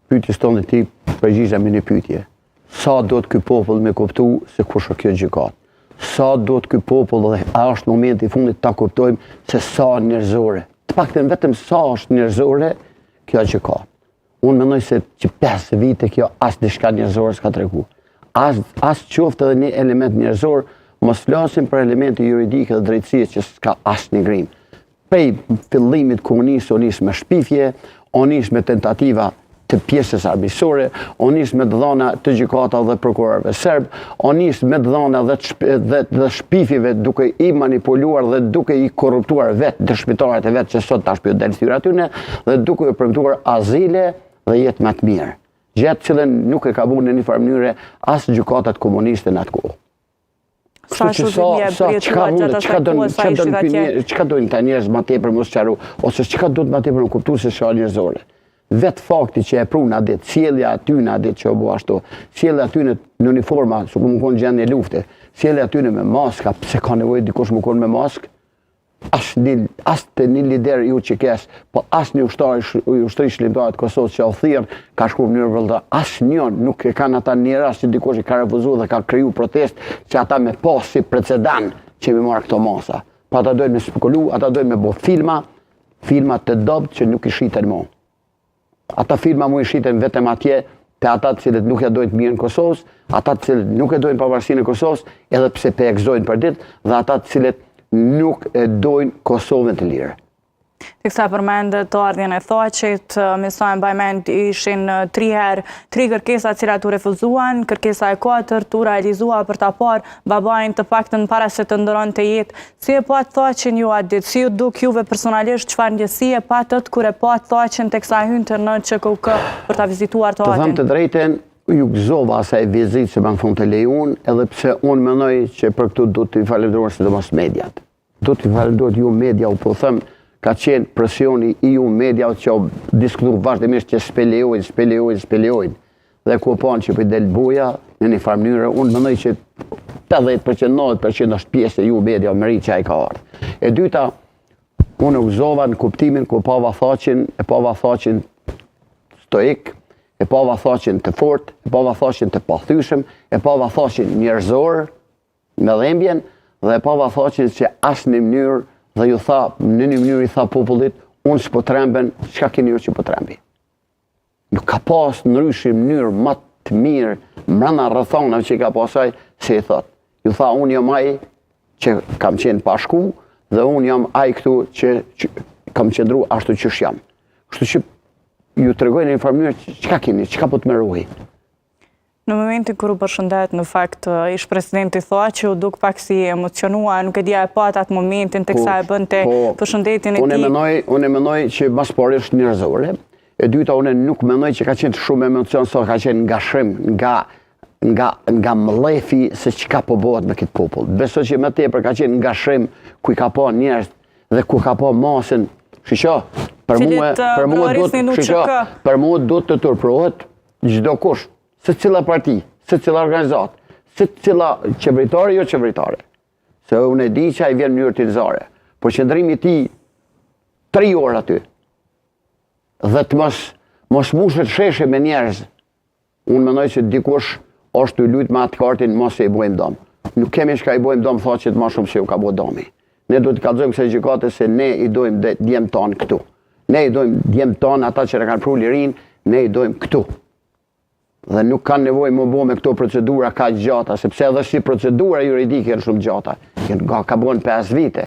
pyetjes tonë ti përgjigja me një pyetje. Sa do të ky popull me kuptu se kush është kjo gjykatë? Sa do të ky popull dhe a është momenti i fundit ta kuptojmë se sa njerëzore, të paktën vetëm sa është njerëzore kjo gjykatë. Unë mendoj se që 5 vite kjo as diçka njerëzore s'ka tregu. As qoftë edhe një element njerëzor, mos flasim për elemente juridike dhe drejtësie që s'ka asnjë grim. Prej fillimit ku nis me shpifje, nis me tentativa të pjesës arbitësore, nis me dhëna të gjykata dhe prokurorëve serb, nis me dhëna dhe shpifjeve duke i manipuluar dhe duke i korruptuar vetë dëshmitarët e vetë që sot tash po del thyra tyne dhe duke i premtuar azile dhe jetë më të mirë. Gjë të cilën nuk e ka bërë në një farë mënyre as gjykatat komuniste në atë kohë. Çka dojnë ta njerëz më tepër mos qaru, ose çka do të më tepër në kuptu se çka njerëzore. Vetë fakti që e prun atë ditë, sjellja aty në atë ditë që u bë ashtu, sjellja aty në uniforma, sikur më kon gjendje lufte, sjellja aty me maska, pse ka nevojë dikush më kon me maskë? As të një lider ju që kes, po as një ushtri shlimtarët Kosovës që o thirë, ka shku në mënyrë vëllëta, as njën nuk e kanë ata një rast që dikush i ka refuzu dhe ka kriju protest që ata me pas si precedent që mi marrë këto masa. Po ata dojnë me spekulu, ata dojnë me bo filma të dobët që nuk i shiten mo. Ata filma mu i shiten vetëm atje të ata të cilët nuk e dojnë të mirë në Kosovës, ata të cilët nuk e dojnë pavarësinë në Kosovës, edhe pse pe egzojnë për ditë, dhe ata të cilët nuk e dojnë Kosovën të lirë. Të kësa përmendë të ardhjen e Thoqit, me sa e mbajmend ishin 3 kërkesa cilat u refuzuan, kërkesa e 4 u realizua për ta parë babajnë të paktën para se të ndëron të jetë. Si e pat Thoqin ju atë ditë? Si ju duk juve personalisht çfarë ndjesi e patët kur e pat Thoqin tek sa hynte në ÇKUK për ta vizituar Thoqin? Të them të drejten, ju gëzova asaj vizitë që më në fund të lejun, edhe pse unë mendoj që për këtu do të i falenderoj sidomos mediat. Do të i falenderoj ju media, po them, ka qenë presioni i ju media që o diskutu vazhdimisht që spelejojnë. Dhe ku panë që për del buja, në një farë mënyrë, unë mendoj që 80%, 90% është pjesë e ju media, mëri që a i ka ardhë. E dyta, unë gëzova në kuptimin ku pava Thoqin stoik, e pava Thoqin të fort, e pava Thoqin të pathyshëm, e pava Thoqin njerëzor me dhembjen, dhe e pava Thoqin që asë një mënyrë, dhe ju tha, në një mënyrë i tha popullit, unë s'po tremben, çka keni ju që po trembi? Nuk ka pas në ryshim mënyrë më të mirë, mbrana rrethonave që i ka pasaj, se i thot. Ju tha, unë jam ai që kam qenë pashku, dhe unë jam ai këtu që kam qëndru ashtu që jam. Kështu që ju të regojnë në një farë mënyrë, çka keni, çka po të më ruaj? Në momentin kur u përshëndet, në fakt, ish presidenti Thoqi u duk pak si emocionua, nuk e dija e pat atë momentin të kësa e bënte përshëndetin e ti. Unë e mendoj që mas pari është njerëzore, e dyta unë nuk mendoj që ka qenë shumë emocion, sa ka qenë nga shrim, nga mlefi se çka po bëhet me këtë popull. Besoj që më tepër ka qenë nga shrim ku i ka pa njerëz dhe ku ka pa masën. Shiqo, për mua do të turprohet çdo kush. Se cila parti, se cila organizat, se cila qeveritare, jo qeveritare. Se unë e di që a i vjen mënyrë të nizare. Po qëndrimi ti 3 orë aty, dhe të mos mushet sheshe me njerëz, unë mendoj që dikush është të lujt me atë kartin, mos e i bojmë dom. Nuk kemi shka i bojmë dom, Thoqit ma shumë që u ka bo domi. Ne do të kalzojmë këse gjykate se ne i dojmë djemë tonë këtu. Ne i dojmë djemë tonë, ata që kanë pru lirin, ne i dojmë këtu. Dhe nuk kanë nevojë më bo me këto procedura ka gjata, sepse edhe si procedura juridike janë shumë gjata. Ka bën 5 vite.